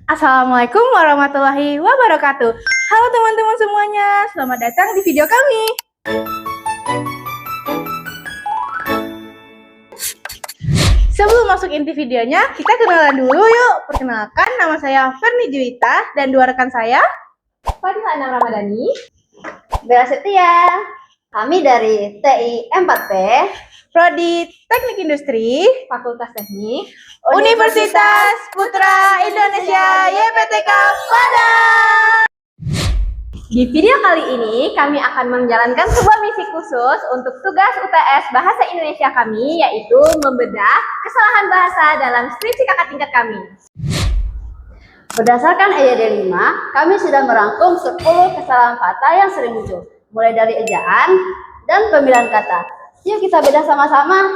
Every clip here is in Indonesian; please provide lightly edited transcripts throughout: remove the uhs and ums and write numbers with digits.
Assalamualaikum warahmatullahi wabarakatuh. Halo teman-teman semuanya, selamat datang di video kami. Sebelum masuk inti videonya, kita kenalan dulu yuk. Perkenalkan, nama saya Ferni Juwita dan dua rekan saya, Fadila Anam Ramadhani, Bella Setia. Kami dari TI 4P, Prodi Teknik Industri, Fakultas Teknik, Universitas Putra Indonesia YPTK Padang. Di video kali ini, kami akan menjalankan sebuah misi khusus untuk tugas UTS Bahasa Indonesia kami, yaitu membedah kesalahan bahasa dalam skripsi kakak tingkat kami. Berdasarkan EYD 5, kami sudah merangkum 10 kesalahan kata yang sering muncul, mulai dari ejaan dan pemilihan kata. Yuk kita bedah sama-sama.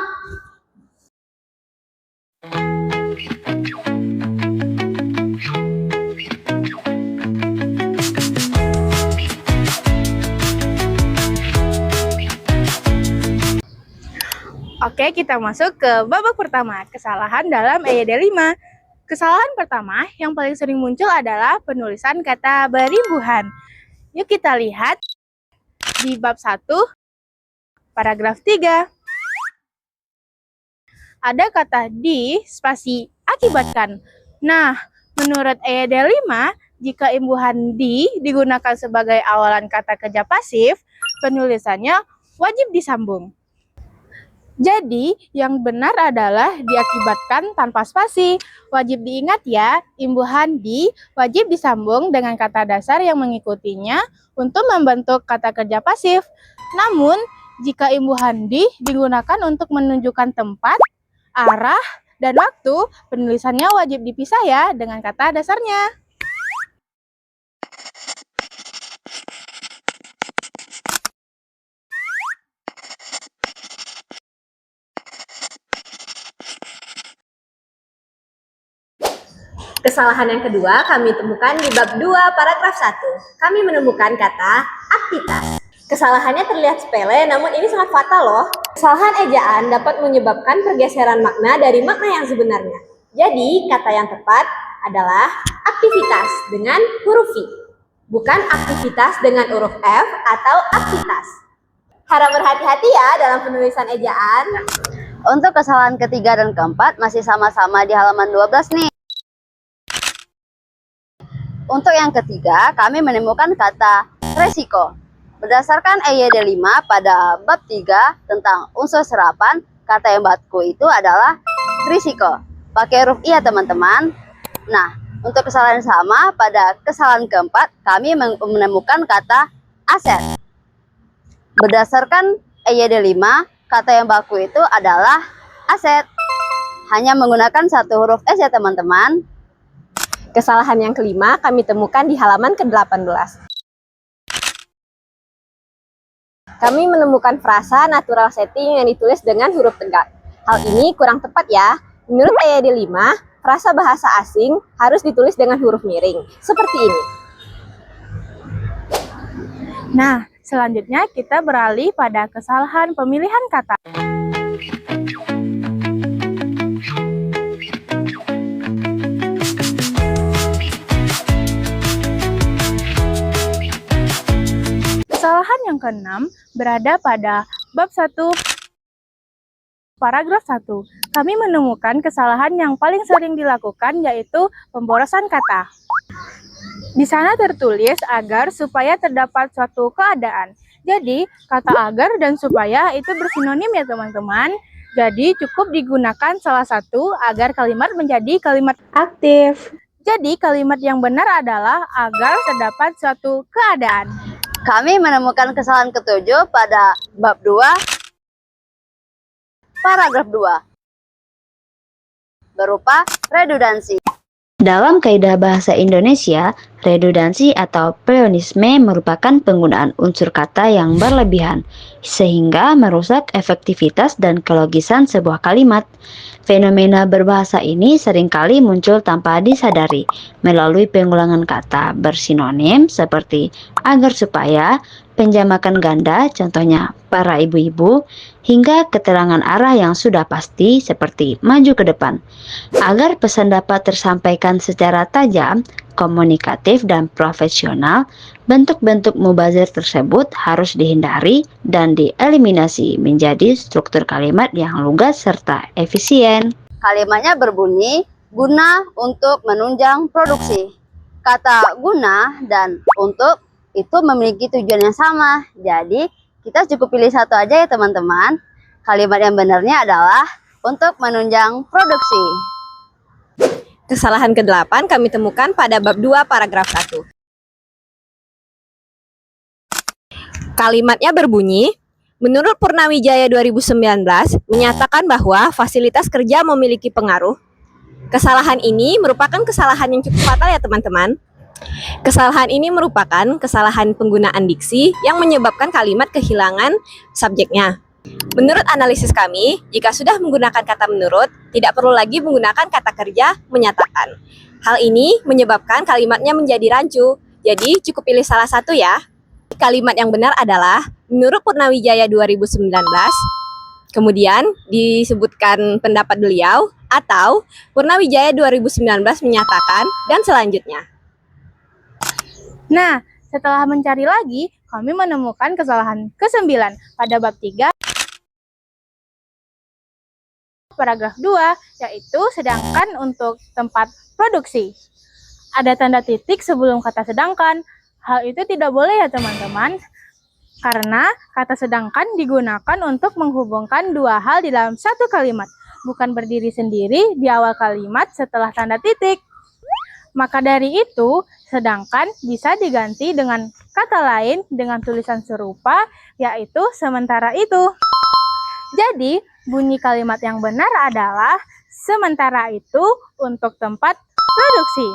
Oke, kita masuk ke babak pertama, kesalahan dalam EYD 5. Kesalahan pertama yang paling sering muncul adalah penulisan kata berimbuhan. Yuk kita lihat di bab 1, paragraf 3. Ada kata di spasi akibatkan. Nah, menurut EYD 5, jika imbuhan di digunakan sebagai awalan kata kerja pasif, penulisannya wajib disambung. Jadi, yang benar adalah diakibatkan tanpa spasi. Wajib diingat ya, imbuhan di wajib disambung dengan kata dasar yang mengikutinya untuk membentuk kata kerja pasif. Namun, jika imbuhan di digunakan untuk menunjukkan tempat, arah, dan waktu, penulisannya wajib dipisah ya dengan kata dasarnya. Kesalahan yang kedua kami temukan di bab 2 paragraf 1. Kami menemukan kata aktivitas. Kesalahannya terlihat sepele, namun ini sangat fatal loh. Kesalahan ejaan dapat menyebabkan pergeseran makna dari makna yang sebenarnya. Jadi, kata yang tepat adalah aktivitas dengan huruf V, bukan aktivitas dengan huruf F atau aktivitas. Harap berhati-hati ya dalam penulisan ejaan. Untuk kesalahan ketiga dan keempat masih sama-sama di halaman 12 nih. Untuk yang ketiga, kami menemukan kata resiko. Berdasarkan EYD 5 pada bab 3 tentang unsur serapan, kata yang baku itu adalah risiko. Pakai huruf I ya teman-teman. Nah, untuk kesalahan sama, pada kesalahan keempat, kami menemukan kata aset. Berdasarkan EYD 5, kata yang baku itu adalah aset. Hanya menggunakan satu huruf S ya teman-teman. Kesalahan yang kelima kami temukan di halaman ke-18. Kami menemukan frasa natural setting yang ditulis dengan huruf tegak. Hal ini kurang tepat ya. Menurut EYD 5, frasa bahasa asing harus ditulis dengan huruf miring, seperti ini. Nah, selanjutnya kita beralih pada kesalahan pemilihan kata. Kesalahan yang keenam berada pada bab 1 paragraf 1. Kami menemukan kesalahan yang paling sering dilakukan yaitu pemborosan kata. Di sana tertulis agar supaya terdapat suatu keadaan. Jadi, kata agar dan supaya itu bersinonim ya teman-teman. Jadi, cukup digunakan salah satu agar kalimat menjadi kalimat aktif. Jadi, kalimat yang benar adalah agar terdapat suatu keadaan. Kami menemukan kesalahan ketujuh pada bab 2, paragraf 2, berupa redundansi. Dalam kaidah bahasa Indonesia, redundansi atau pleonasme merupakan penggunaan unsur kata yang berlebihan, sehingga merusak efektivitas dan kelogisan sebuah kalimat. Fenomena berbahasa ini seringkali muncul tanpa disadari, melalui pengulangan kata bersinonim seperti agar supaya, penjamakan ganda, contohnya para ibu-ibu, hingga keterangan arah yang sudah pasti seperti maju ke depan. Agar pesan dapat tersampaikan secara tajam, komunikatif, dan profesional, bentuk-bentuk mubazir tersebut harus dihindari dan dieliminasi menjadi struktur kalimat yang lugas serta efisien. Kalimatnya berbunyi, guna untuk menunjang produksi. Kata guna dan untuk itu memiliki tujuan yang sama. Jadi, kita cukup pilih satu aja ya teman-teman. Kalimat yang benarnya adalah untuk menunjang produksi. Kesalahan ke-8 kami temukan pada bab 2 paragraf 1. Kalimatnya berbunyi, menurut Purnawijaya 2019 menyatakan bahwa fasilitas kerja memiliki pengaruh. Kesalahan ini merupakan kesalahan yang cukup fatal ya teman-teman. Kesalahan ini merupakan kesalahan penggunaan diksi yang menyebabkan kalimat kehilangan subjeknya. Menurut analisis kami, jika sudah menggunakan kata menurut, tidak perlu lagi menggunakan kata kerja menyatakan. Hal ini menyebabkan kalimatnya menjadi rancu, jadi cukup pilih salah satu ya. Kalimat yang benar adalah menurut Purnawijaya 2019, kemudian disebutkan pendapat beliau, atau Purnawijaya 2019 menyatakan, dan selanjutnya. Nah, setelah mencari lagi, kami menemukan kesalahan ke-9 pada bab 3 paragraf 2, yaitu sedangkan untuk tempat produksi. Ada tanda titik sebelum kata sedangkan. Hal itu tidak boleh ya teman-teman, karena kata sedangkan digunakan untuk menghubungkan dua hal di dalam satu kalimat, bukan berdiri sendiri di awal kalimat setelah tanda titik. Maka dari itu, sedangkan bisa diganti dengan kata lain dengan tulisan serupa, yaitu sementara itu. Jadi, bunyi kalimat yang benar adalah sementara itu untuk tempat produksi.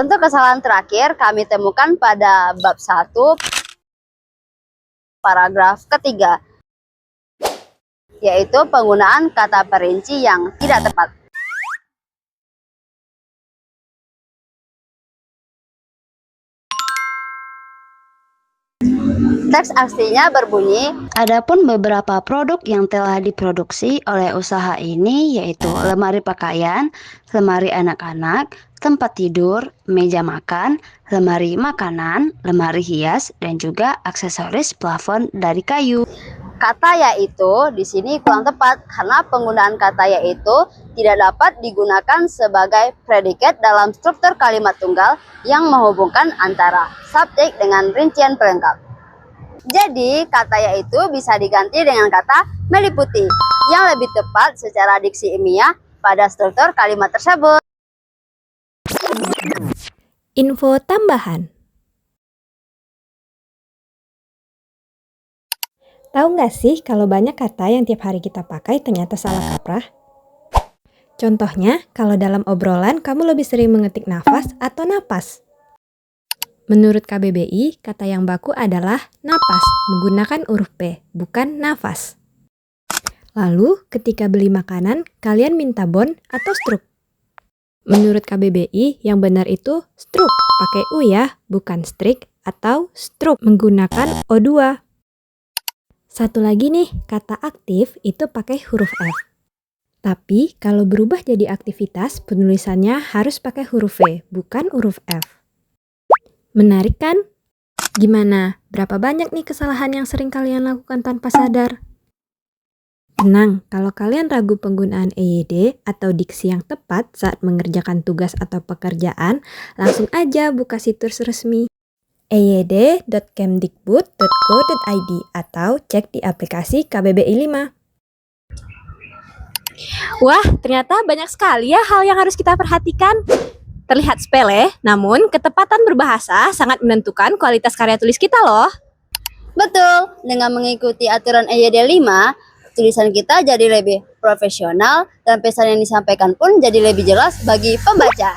Untuk kesalahan terakhir kami temukan pada bab 1 paragraf ketiga, yaitu penggunaan kata perinci yang tidak tepat. Teks aslinya berbunyi, Adapun beberapa produk yang telah diproduksi oleh usaha ini yaitu lemari pakaian, lemari anak-anak, tempat tidur, meja makan, lemari makanan, lemari hias, dan juga aksesoris plafon dari kayu. kata yaitu di sini kurang tepat karena penggunaan kata yaitu tidak dapat digunakan sebagai predikat dalam struktur kalimat tunggal yang menghubungkan antara subjek dengan rincian pelengkap. Jadi, kata yaitu bisa diganti dengan kata meliputi yang lebih tepat secara diksi ilmiah pada struktur kalimat tersebut. Info tambahan. Tahu nggak sih kalau banyak kata yang tiap hari kita pakai ternyata salah kaprah? Contohnya, kalau dalam obrolan kamu lebih sering mengetik nafas atau napas. Menurut KBBI, kata yang baku adalah napas, menggunakan huruf P, bukan nafas. Lalu, ketika beli makanan, kalian minta bon atau struk? Menurut KBBI, yang benar itu struk, pakai U ya, bukan strik atau struk, menggunakan O2. Satu lagi nih, kata aktif itu pakai huruf F. Tapi kalau berubah jadi aktivitas, penulisannya harus pakai huruf V, bukan huruf F. Menarik kan? Gimana? Berapa banyak nih kesalahan yang sering kalian lakukan tanpa sadar? Tenang, kalau kalian ragu penggunaan EYD atau diksi yang tepat saat mengerjakan tugas atau pekerjaan, langsung aja buka situs resmi eyd.kemdikbud.go.id atau cek di aplikasi KBBI 5. Wah, ternyata banyak sekali ya hal yang harus kita perhatikan. Terlihat sepele, namun ketepatan berbahasa sangat menentukan kualitas karya tulis kita loh. Betul, dengan mengikuti aturan EYD 5, tulisan kita jadi lebih profesional dan pesan yang disampaikan pun jadi lebih jelas bagi pembaca.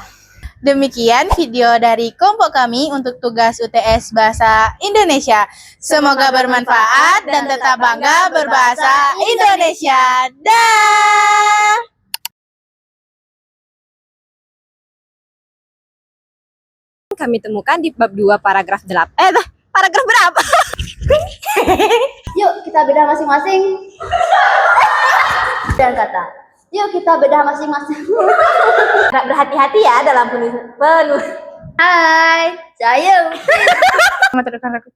Demikian video dari kelompok kami untuk tugas UTS Bahasa Indonesia. Semoga bermanfaat dan tetap bangga berbahasa Indonesia. Dah. Kami temukan di bab 2 paragraf 8. Paragraf berapa? siap. Yuk kita bedah masing-masing. Dan kata. Yuk kita bedah masing-masing. Berhati-hati ya dalam penuh. Hai, saya. Sama rekan aku.